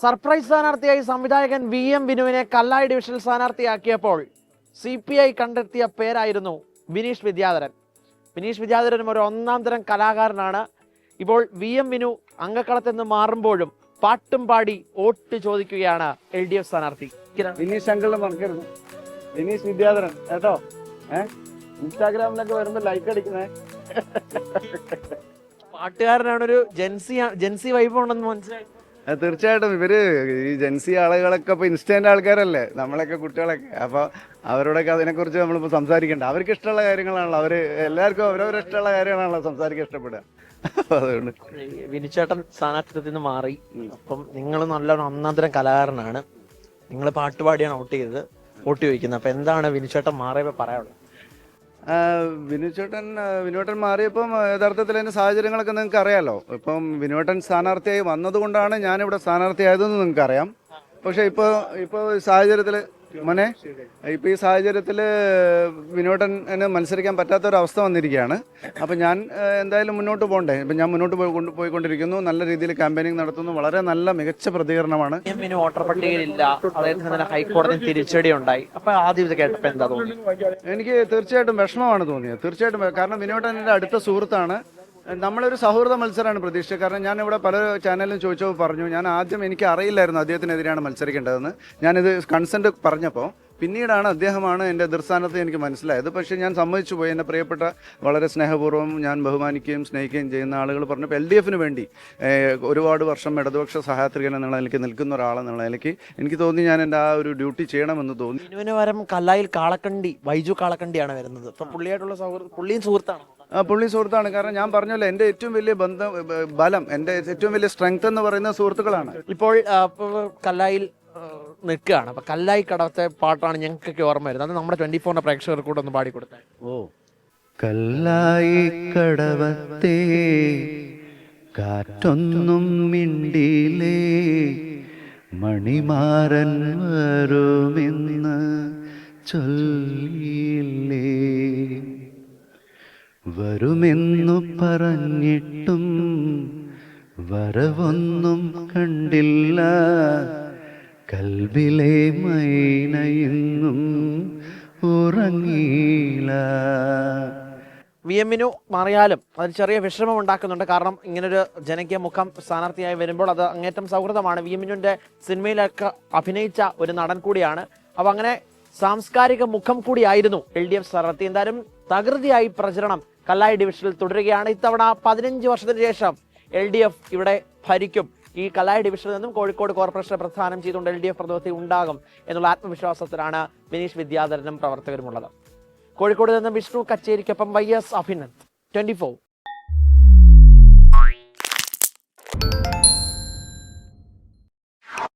Surprise സ്ഥാനാർത്ഥിയായി സംവിധായകൻ VM ബിനുവിനെ കല്ലായി divisional സ്ഥാനാർത്ഥിയാക്കിയപ്പോൾ CPI കണ്ടെത്തിയ പേരായിരുന്നു ബിനീഷ് വിദ്യാധരൻ. ബിനീഷ് വിദ്യാധരനും ഒരു ഒന്നാം തരം കലാകാരനാണ്. ഇപ്പോൾ VM ബിനു അംഗക്കളത്തിൽ നിന്ന് മാറുമ്പോഴും പാട്ടും പാടി വോട്ട് ചോദിക്കുകയാണ് LDF സ്ഥാനാർത്ഥി. ബിനീഷ് അങ്കിളിനെ മറക്കരുത്. ബിനീഷ് വിദ്യാധരൻ കേട്ടോ. ഇൻസ്റ്റാഗ്രാമിലൊക്കെ വരുമ്പോ ലൈക്ക് അടിക്കുന്നേ. പാട്ടുകാരനാണ്, ഒരു ജെൻസി വൈബ് ഉണ്ടെന്ന് മനസ്സിലായി. തീർച്ചയായിട്ടും ഇവര് ഈ ജെൻസി ആളുകളൊക്കെ ഇപ്പൊ ഇൻസ്റ്റന്റ് ആൾക്കാരല്ലേ, നമ്മളൊക്കെ കുട്ടികളൊക്കെ. അപ്പൊ അവരോടൊക്കെ അതിനെക്കുറിച്ച് നമ്മളിപ്പോ സംസാരിക്കണ്ട. അവർക്ക് ഇഷ്ടമുള്ള കാര്യങ്ങളാണല്ലോ, അവര് എല്ലാവർക്കും അവരവരുടെ ഇഷ്ടമുള്ള കാര്യങ്ങളാണല്ലോ സംസാരിക്കാൻ ഇഷ്ടപ്പെടുക. അതുകൊണ്ട് വിനുചേട്ടൻ സ്ഥാനാർത്ഥിത്വത്തിൽ നിന്ന് മാറി. അപ്പം നിങ്ങൾ നല്ലൊരു ഒന്നാം തരം കലാകാരനാണ്. നിങ്ങൾ പാട്ടുപാടിയാണ് വോട്ട് ചോദിക്കുന്നത്. അപ്പൊ എന്താണ് വിനുചേട്ടൻ മാറിയപ്പോ പറയാനുള്ളത്? വിനുവേട്ടൻ മാറിയപ്പം യഥാർത്ഥത്തിൽ അതിൻ്റെ സാഹചര്യങ്ങളൊക്കെ നിങ്ങൾക്ക് അറിയാമല്ലോ. ഇപ്പം വിനുവേട്ടൻ സ്ഥാനാർത്ഥിയായി വന്നതുകൊണ്ടാണ് ഞാനിവിടെ സ്ഥാനാർത്ഥിയായതെന്ന് നിങ്ങൾക്ക് അറിയാം. പക്ഷേ ഇപ്പോൾ സാഹചര്യത്തിൽ ഇപ്പോൾ ഈ സാഹചര്യത്തിൽ വിനുവേട്ടന് മത്സരിക്കാൻ പറ്റാത്തൊരവസ്ഥ വന്നിരിക്കുകയാണ്. അപ്പം ഞാൻ എന്തായാലും മുന്നോട്ട് പോകണ്ടേ. ഇപ്പം ഞാൻ മുന്നോട്ട് പോയിക്കൊണ്ടിരിക്കുന്നു. നല്ല രീതിയിൽ ക്യാമ്പയിനിങ് നടത്തുന്നു. വളരെ നല്ല മികച്ച പ്രതികരണമാണ്. വോട്ടർ പട്ടികയിലില്ല, അദ്ദേഹത്തിന് ഹൈക്കോടതി തിരിച്ചടി ഉണ്ടായി. അപ്പൊ ആദ്യം ഇത് കേട്ടപ്പോൾ എന്താ തോന്നുന്നത്? എനിക്ക് തീർച്ചയായിട്ടും വിഷമമാണ് തോന്നിയത്. തീർച്ചയായിട്ടും, കാരണം വിനുവേട്ടൻ എൻ്റെ അടുത്ത സുഹൃത്താണ്. നമ്മളൊരു സൗഹൃദ മത്സരമാണ് പ്രതീക്ഷിച്ചത്. കാരണം ഞാൻ ഇവിടെ പല ചാനലിലും ചോദിച്ചപ്പോൾ പറഞ്ഞു, ഞാൻ ആദ്യം എനിക്ക് അറിയില്ലായിരുന്നു അദ്ദേഹത്തിനെതിരെയാണ് മത്സരിക്കേണ്ടതെന്ന്. ഞാനിത് കൺസെൻറ്റ് പറഞ്ഞപ്പോൾ പിന്നീടാണ് അദ്ദേഹമാണ് എൻ്റെ എതിർസ്ഥാനത്ത് എനിക്ക് മനസ്സിലായത്. പക്ഷേ ഞാൻ സമ്മതിച്ചു പോയി. എൻ്റെ പ്രിയപ്പെട്ട, വളരെ സ്നേഹപൂർവ്വം ഞാൻ ബഹുമാനിക്കുകയും സ്നേഹിക്കുകയും ചെയ്യുന്ന ആളുകൾ പറഞ്ഞപ്പോൾ LDFന് വേണ്ടി ഒരുപാട് വർഷം ഇടതുപക്ഷ സഹായത്രികൻ എന്നുള്ള നിലയ്ക്ക് നിൽക്കുന്ന ഒരാളെന്നുള്ള നിലയ്ക്ക് എനിക്ക് തോന്നി ഞാൻ എൻ്റെ ആ ഒരു ഡ്യൂട്ടി ചെയ്യണമെന്ന് തോന്നി. ബിനുവിന് പകരം കല്ലായിൽ വൈജു കാളക്കണ്ടിയാണ് വരുന്നത്. ഇപ്പം പുള്ളിയായിട്ടുള്ള പുള്ളിയും സുഹൃത്താണ്. പുള്ളി സുഹൃത്താണ്. കാരണം ഞാൻ പറഞ്ഞല്ലോ, എൻ്റെ ഏറ്റവും വലിയ ബലം, എൻ്റെ ഏറ്റവും വലിയ സ്ട്രെങ്ത് എന്ന് പറയുന്ന സുഹൃത്തുക്കളാണ്. ഇപ്പോൾ കല്ലായിൽ നിൽക്കുകയാണ്. അപ്പൊ കല്ലായി കടവത്തെ പാട്ടാണ് ഞങ്ങൾക്കൊക്കെ ഓർമ്മ വരുന്നത്. അത് നമ്മുടെ 24 പ്രേക്ഷകർ കൂടെ ഒന്ന് പാടിക്കൊടുത്തേ. കല്ലായി കടവത്തെ കാറ്റൊന്നും മിണ്ടിലേ, മണിമാരൻ വരുമെന്ന് ചൊല്ലിയില്ലേ, വരുമെന്നു പറഞ്ഞിട്ടും വരവൊന്നും കണ്ടില്ല, കൽബിലെ മൈനയെന്നും ഉറങ്ങിയില്ല. VM ബിനു മാറിയാലും അതിന് ചെറിയ വിഷമം ഉണ്ടാക്കുന്നുണ്ട്. കാരണം ഇങ്ങനൊരു ജനകീയ മുഖം സ്ഥാനാർത്ഥിയായി വരുമ്പോൾ അത് അങ്ങേറ്റം സൗഹൃദമാണ്. VM ബിനുവിന്റെ സിനിമയിലൊക്കെ അഭിനയിച്ച ഒരു നടൻ കൂടിയാണ്. അപ്പൊ അങ്ങനെ സാംസ്കാരിക മുഖം കൂടിയായിരുന്നു LDF സ്ഥാനാർത്ഥി. എന്തായാലും തകൃതിയായി പ്രചരണം കല്ലായി ഡിവിഷനിൽ തുടരുകയാണ്. ഇത്തവണ 15 വർഷത്തിന് ശേഷം LDF ഇവിടെ ഭരിക്കും. ഈ കല്ലായി ഡിവിഷനിൽ നിന്നും കോഴിക്കോട് കോർപ്പറേഷനെ പ്രധാനം ചെയ്തുകൊണ്ട് LDF പ്രതിനിധി ഉണ്ടാകും എന്നുള്ള ആത്മവിശ്വാസത്തിലാണ് ബിനീഷ് വിദ്യാധരനും പ്രവർത്തകരുമുള്ളത്. കോഴിക്കോട് നിന്നും വിഷ്ണു കച്ചേരിക്കൊപ്പം YS അഭിനന്ദ്, 24.